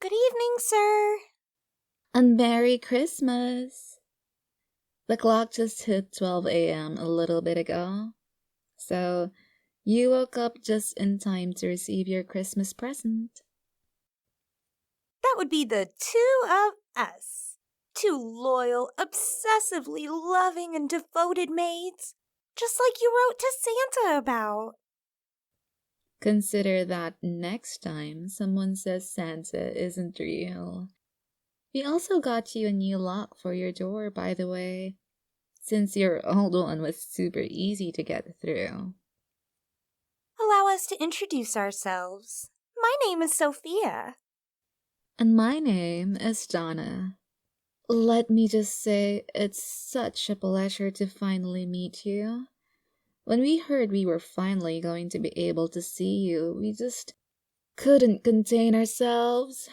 Good evening, sir. And Merry Christmas! The clock just hit 12 a.m. a little bit ago, so you woke up just in time to receive your Christmas present. That would be the two of us. Two loyal, obsessively loving and devoted maids, just like you wrote to Santa about. Consider that next time someone says Santa isn't real. We also got you a new lock for your door, by the way, since your old one was super easy to get through. Allow us to introduce ourselves. My name is Sophia. And my name is Donna. Let me just say, it's such a pleasure to finally meet you. When we heard we were finally going to be able to see you, we just couldn't contain ourselves.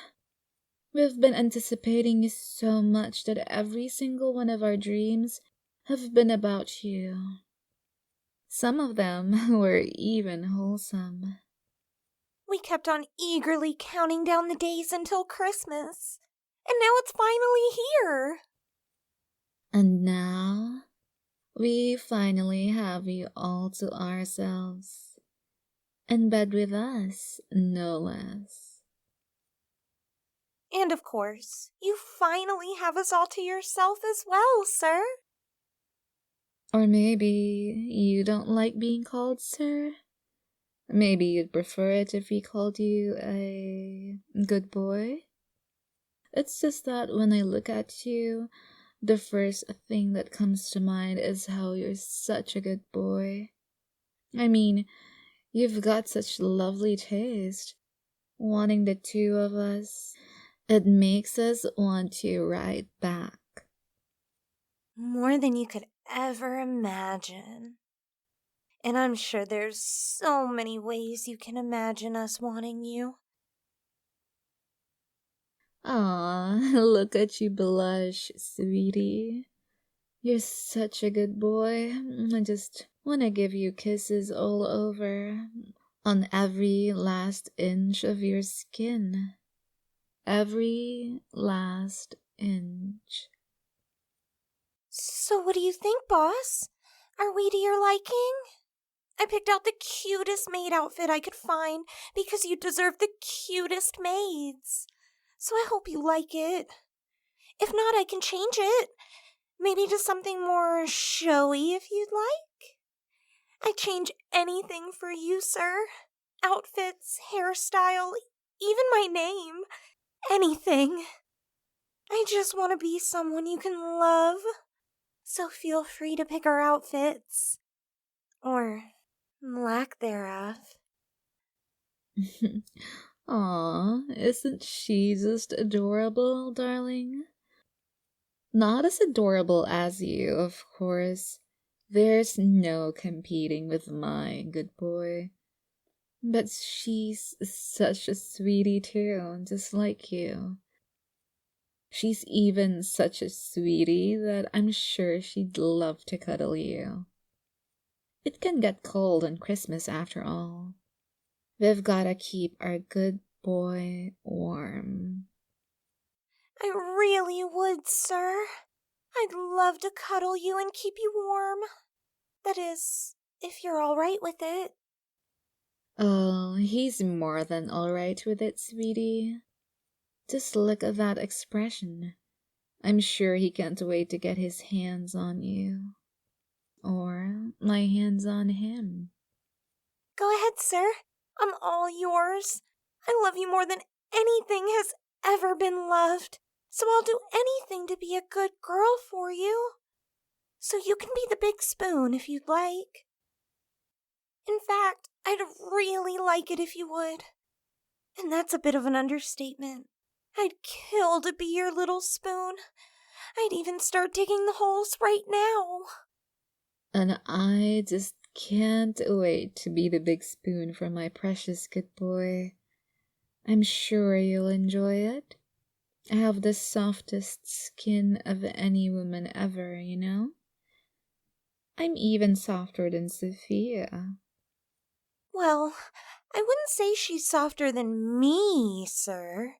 We've been anticipating you so much that every single one of our dreams have been about you. Some of them were even wholesome. We kept on eagerly counting down the days until Christmas, and now it's finally here. And now, we finally have you all to ourselves. In bed with us, no less. And of course, you finally have us all to yourself as well, sir. Or maybe you don't like being called sir? Maybe you'd prefer it if we called you a good boy? It's just that when I look at you, the first thing that comes to mind is how you're such a good boy. I mean, you've got such lovely taste. Wanting the two of us, it makes us want you right back. More than you could ever imagine. And I'm sure there's so many ways you can imagine us wanting you. Aw, look at you blush, sweetie. You're such a good boy. I just want to give you kisses all over, on every last inch of your skin. Every last inch. So what do you think, boss? Are we to your liking? I picked out the cutest maid outfit I could find because you deserve the cutest maids. So I hope you like it. If not, I can change it. Maybe to something more showy if you'd like. I'd change anything for you, sir. Outfits, hairstyle, even my name. Anything. I just want to be someone you can love. So feel free to pick our outfits. Or lack thereof. Aw, isn't she just adorable, darling? Not as adorable as you, of course. There's no competing with my good boy. But she's such a sweetie too, just like you. She's even such a sweetie that I'm sure she'd love to cuddle you. It can get cold on Christmas after all. We've gotta keep our good boy warm. I really would, sir. I'd love to cuddle you and keep you warm. That is, if you're all right with it. Oh, he's more than alright with it, sweetie. Just look at that expression. I'm sure he can't wait to get his hands on you. Or my hands on him. Go ahead, sir. I'm all yours. I love you more than anything has ever been loved. So I'll do anything to be a good girl for you. So you can be the big spoon if you'd like. In fact, I'd really like it if you would. And that's a bit of an understatement. I'd kill to be your little spoon. I'd even start digging the holes right now. And I just can't wait to be the big spoon for my precious good boy. I'm sure you'll enjoy it. I have the softest skin of any woman ever, you know? I'm even softer than Sophia. Well, I wouldn't say she's softer than me, sir.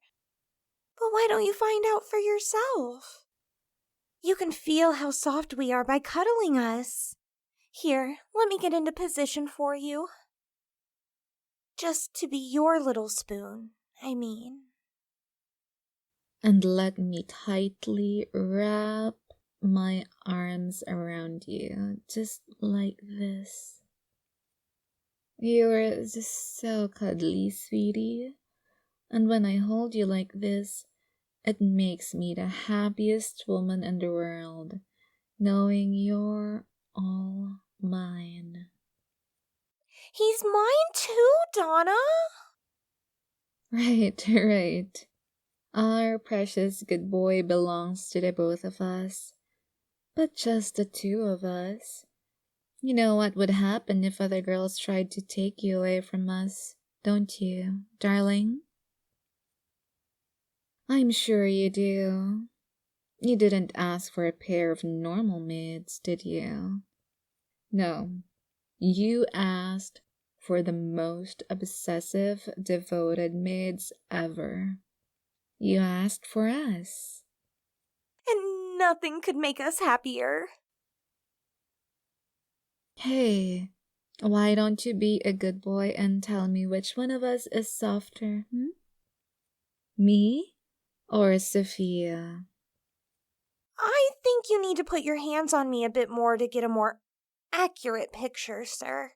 But why don't you find out for yourself? You can feel how soft we are by cuddling us. Here, let me get into position for you. Just to be your little spoon, I mean. And let me tightly wrap my arms around you, just like this. You're just so cuddly, sweetie. And when I hold you like this, it makes me the happiest woman in the world, knowing you're all mine. He's mine too, Donna. Right, right. Our precious good boy belongs to the both of us. But just the two of us. You know what would happen if other girls tried to take you away from us, don't you, darling? I'm sure you do. You didn't ask for a pair of normal maids, did you? No, you asked for the most obsessive, devoted maids ever. You asked for us. And nothing could make us happier. Hey, why don't you be a good boy and tell me which one of us is softer, Me or Sophia? I think you need to put your hands on me a bit more to get a more accurate picture, sir.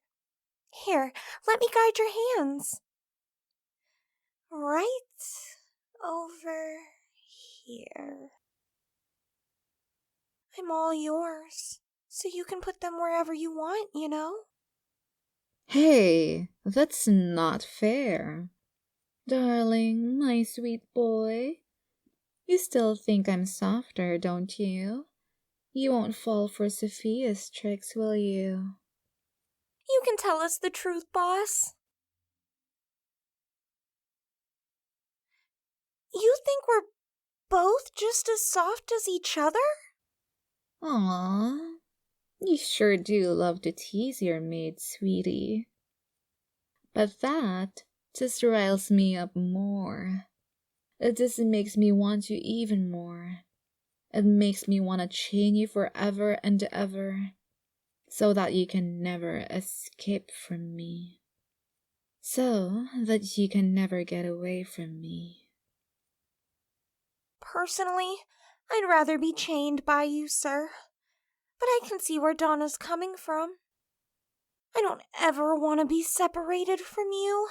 Here, let me guide your hands. Right over here. I'm all yours, so you can put them wherever you want, you know? Hey, that's not fair. Darling, my sweet boy, you still think I'm softer, don't you? You won't fall for Sophia's tricks, will you? You can tell us the truth, boss. You think we're both just as soft as each other? Aww, you sure do love to tease your maid, sweetie. But that just riles me up more. It just makes me want you even more. It makes me want to chain you forever and ever, so that you can never escape from me. So that you can never get away from me. Personally, I'd rather be chained by you, sir. But I can see where Donna's coming from. I don't ever want to be separated from you.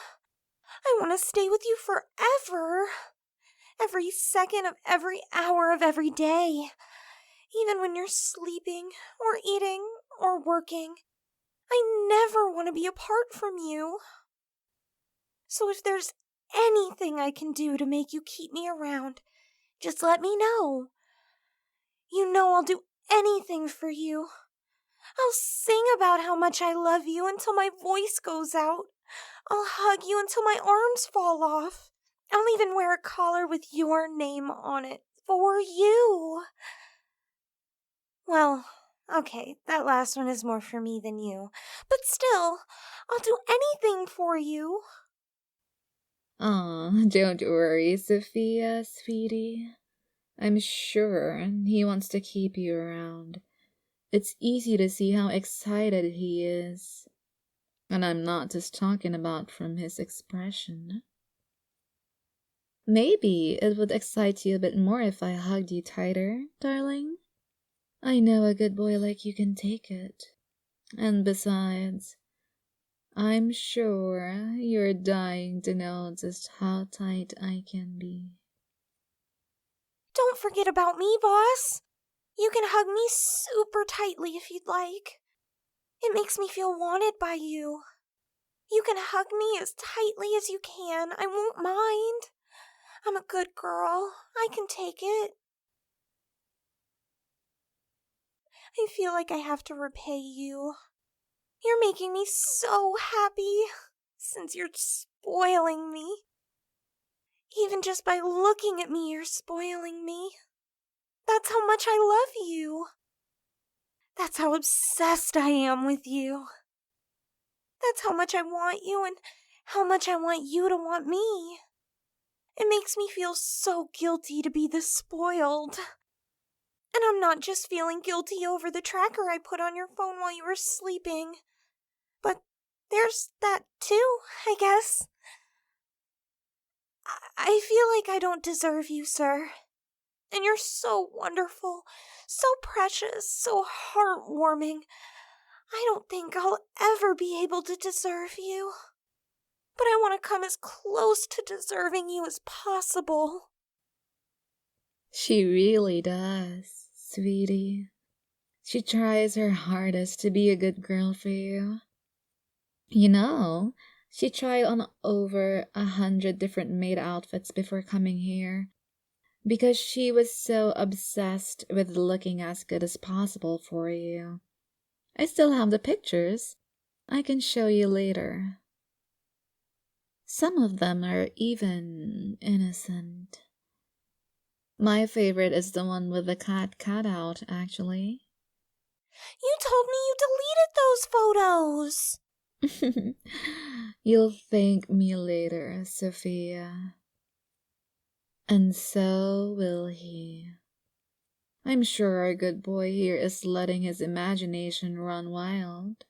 I want to stay with you forever. Every second of every hour of every day. Even when you're sleeping, or eating, or working. I never want to be apart from you. So if there's anything I can do to make you keep me around, just let me know. You know I'll do anything for you. I'll sing about how much I love you until my voice goes out. I'll hug you until my arms fall off. I'll even wear a collar with your name on it for you. Well, okay, that last one is more for me than you. But still, I'll do anything for you. Aw, don't worry, Sophia, sweetie. I'm sure he wants to keep you around. It's easy to see how excited he is. And I'm not just talking about from his expression. Maybe it would excite you a bit more if I hugged you tighter, darling. I know a good boy like you can take it. And besides, I'm sure you're dying to know just how tight I can be. Don't forget about me, boss. You can hug me super tightly if you'd like. It makes me feel wanted by you. You can hug me as tightly as you can. I won't mind. I'm a good girl. I can take it. I feel like I have to repay you. You're making me so happy since you're spoiling me. Even just by looking at me, you're spoiling me. That's how much I love you. That's how obsessed I am with you. That's how much I want you and how much I want you to want me. It makes me feel so guilty to be this spoiled. And I'm not just feeling guilty over the tracker I put on your phone while you were sleeping. But there's that too, I guess. I feel like I don't deserve you, sir. And you're so wonderful, so precious, so heartwarming. I don't think I'll ever be able to deserve you. But I want to come as close to deserving you as possible. She really does, sweetie. She tries her hardest to be a good girl for you. You know, she tried on over 100 different maid outfits before coming here, because she was so obsessed with looking as good as possible for you. I still have the pictures. I can show you later. Some of them are even innocent. My favorite is the one with the cat cutout, actually. You told me you deleted those photos. You'll thank me later, Sophia. And so will he. I'm sure our good boy here is letting his imagination run wild.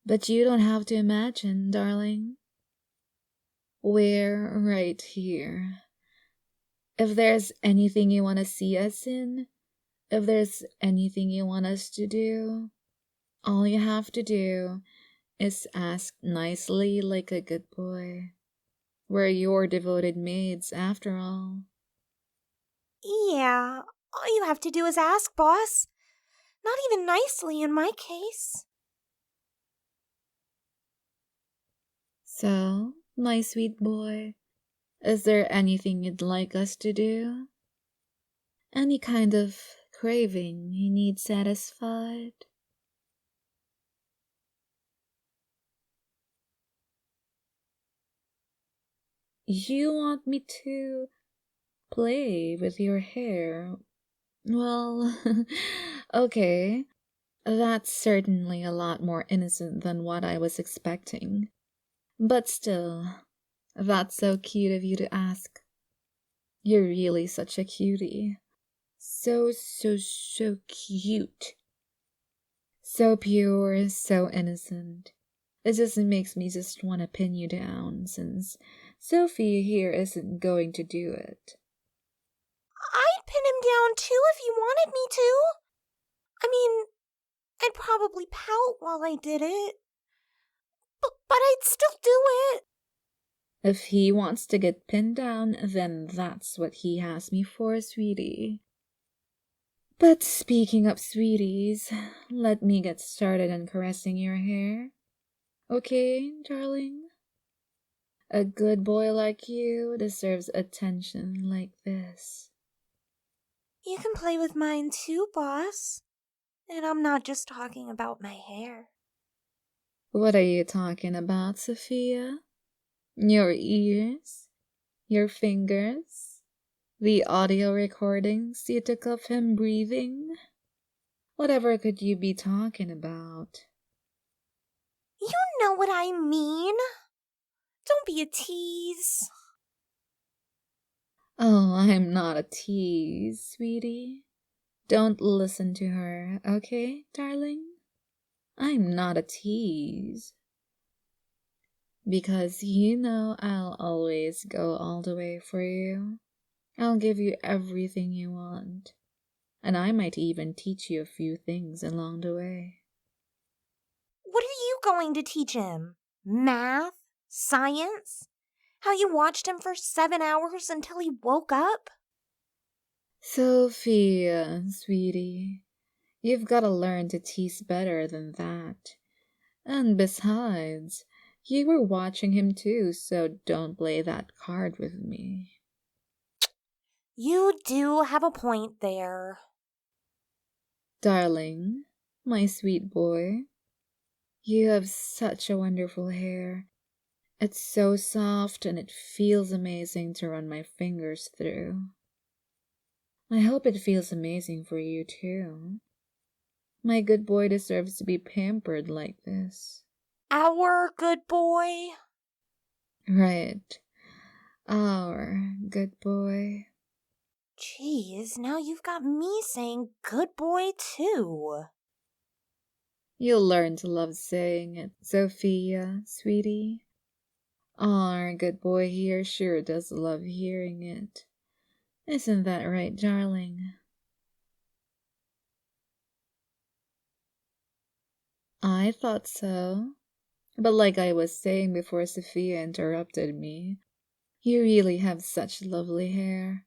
But you don't have to imagine, darling. We're right here. If there's anything you want to see us in, if there's anything you want us to do, all you have to do is ask nicely like a good boy. We're your devoted maids, after all. Yeah, all you have to do is ask, boss. Not even nicely in my case. So, my sweet boy, is there anything you'd like us to do? Any kind of craving you need satisfied? You want me to play with your hair? Well, okay. That's certainly a lot more innocent than what I was expecting. But still, that's so cute of you to ask. You're really such a cutie. So cute. So pure, so innocent. It just makes me just want to pin you down, since Sophie here isn't going to do it. I'd pin him down too if you wanted me to. I mean, I'd probably pout while I did it. But I'd still do it. If he wants to get pinned down, then that's what he has me for, sweetie. But speaking of sweeties, let me get started on caressing your hair. Okay, darling? A good boy like you deserves attention like this. You can play with mine too, boss. And I'm not just talking about my hair. What are you talking about, Sophia? Your ears? Your fingers? The audio recordings you took of him breathing? Whatever could you be talking about? You know what I mean. Don't be a tease. Oh, I'm not a tease, sweetie. Don't listen to her, okay, darling? I'm not a tease. Because you know I'll always go all the way for you. I'll give you everything you want. And I might even teach you a few things along the way. What are you going to teach him? Math? Science? How you watched him for 7 hours until he woke up? Sophia, sweetie, you've got to learn to tease better than that. And besides, you were watching him too, so don't play that card with me. You do have a point there. Darling, my sweet boy, you have such a wonderful hair. It's so soft and it feels amazing to run my fingers through. I hope it feels amazing for you too. My good boy deserves to be pampered like this. Our good boy? Right. Our good boy. Jeez, now you've got me saying good boy too. You'll learn to love saying it, Sophia, sweetie. Our good boy here sure does love hearing it. Isn't that right, darling? I thought so. But like I was saying before Sophia interrupted me, you really have such lovely hair.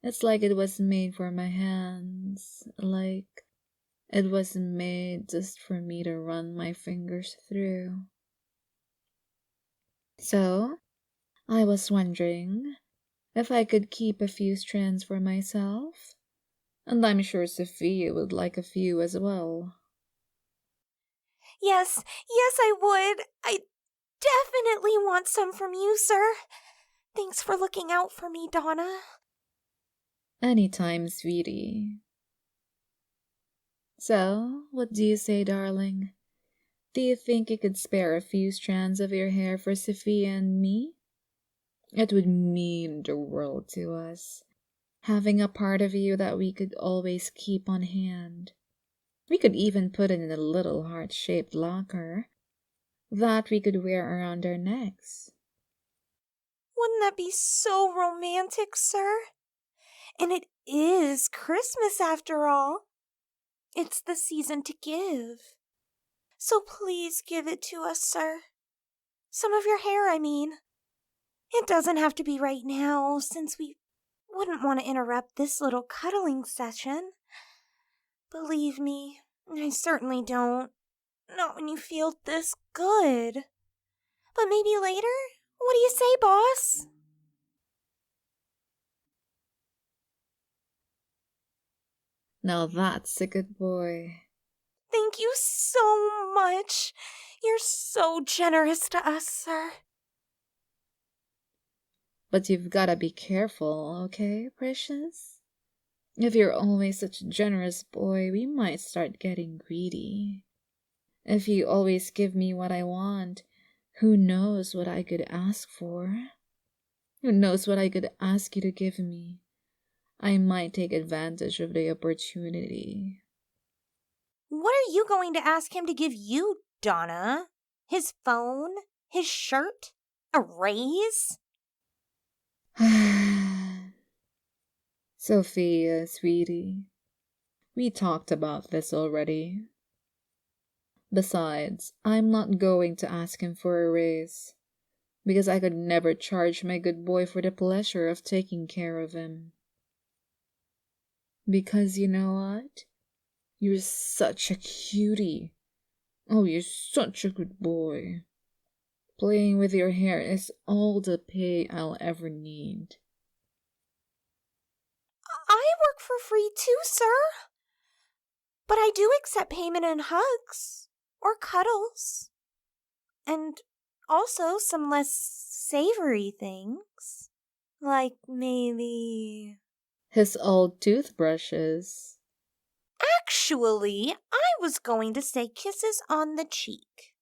It's like it was made for my hands. Like it was made just for me to run my fingers through. So, I was wondering if I could keep a few strands for myself. And I'm sure Sophia would like a few as well. Yes, I would. I definitely want some from you, sir. Thanks for looking out for me, Donna. Anytime, sweetie. So, what do you say, darling? Do you think you could spare a few strands of your hair for Sophia and me? It would mean the world to us, having a part of you that we could always keep on hand. We could even put it in a little heart-shaped locker that we could wear around our necks. Wouldn't that be so romantic, sir? And it is Christmas after all. It's the season to give. So please give it to us, sir. Some of your hair, I mean. It doesn't have to be right now, since we wouldn't want to interrupt this little cuddling session. Believe me, I certainly don't. Not when you feel this good. But maybe later? What do you say, boss? Now that's a good boy. Thank you so much. You're so generous to us, sir. But you've gotta be careful, okay, precious? If you're always such a generous boy, we might start getting greedy. If you always give me what I want, who knows what I could ask for? Who knows what I could ask you to give me? I might take advantage of the opportunity. What are you going to ask him to give you, Donna? His phone? His shirt? A raise? Sophia, sweetie, we talked about this already. Besides, I'm not going to ask him for a raise, because I could never charge my good boy for the pleasure of taking care of him. Because you know what? You're such a cutie. Oh, you're such a good boy. Playing with your hair is all the pay I'll ever need. I work for free too, sir. But I do accept payment in hugs or cuddles. And also some less savory things. Like maybe. His old toothbrushes. Actually, I was going to say kisses on the cheek.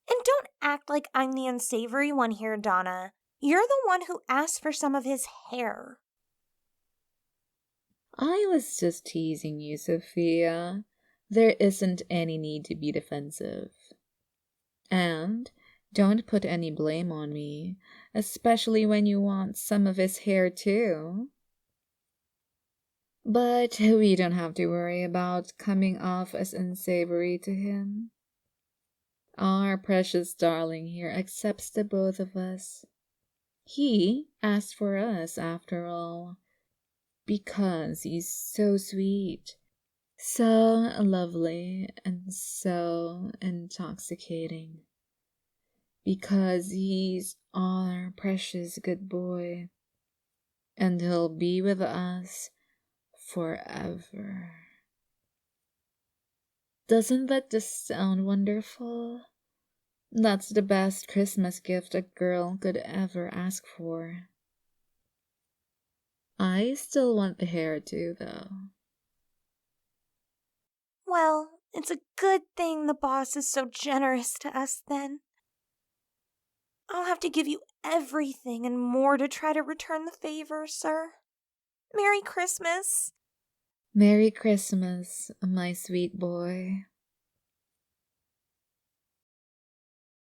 And don't act like I'm the unsavory one here, Donna. You're the one who asked for some of his hair. I was just teasing you, Sophia. There isn't any need to be defensive. And don't put any blame on me, especially when you want some of his hair too. But we don't have to worry about coming off as unsavory to him. Our precious darling here accepts the both of us. He asked for us, after all, because he's so sweet, so lovely, and so intoxicating. Because he's our precious good boy, and he'll be with us forever. Doesn't that just sound wonderful? That's the best Christmas gift a girl could ever ask for. I still want the hair too, though. Well, it's a good thing the boss is so generous to us then. I'll have to give you everything and more to try to return the favor, sir. Merry Christmas. Merry Christmas, my sweet boy.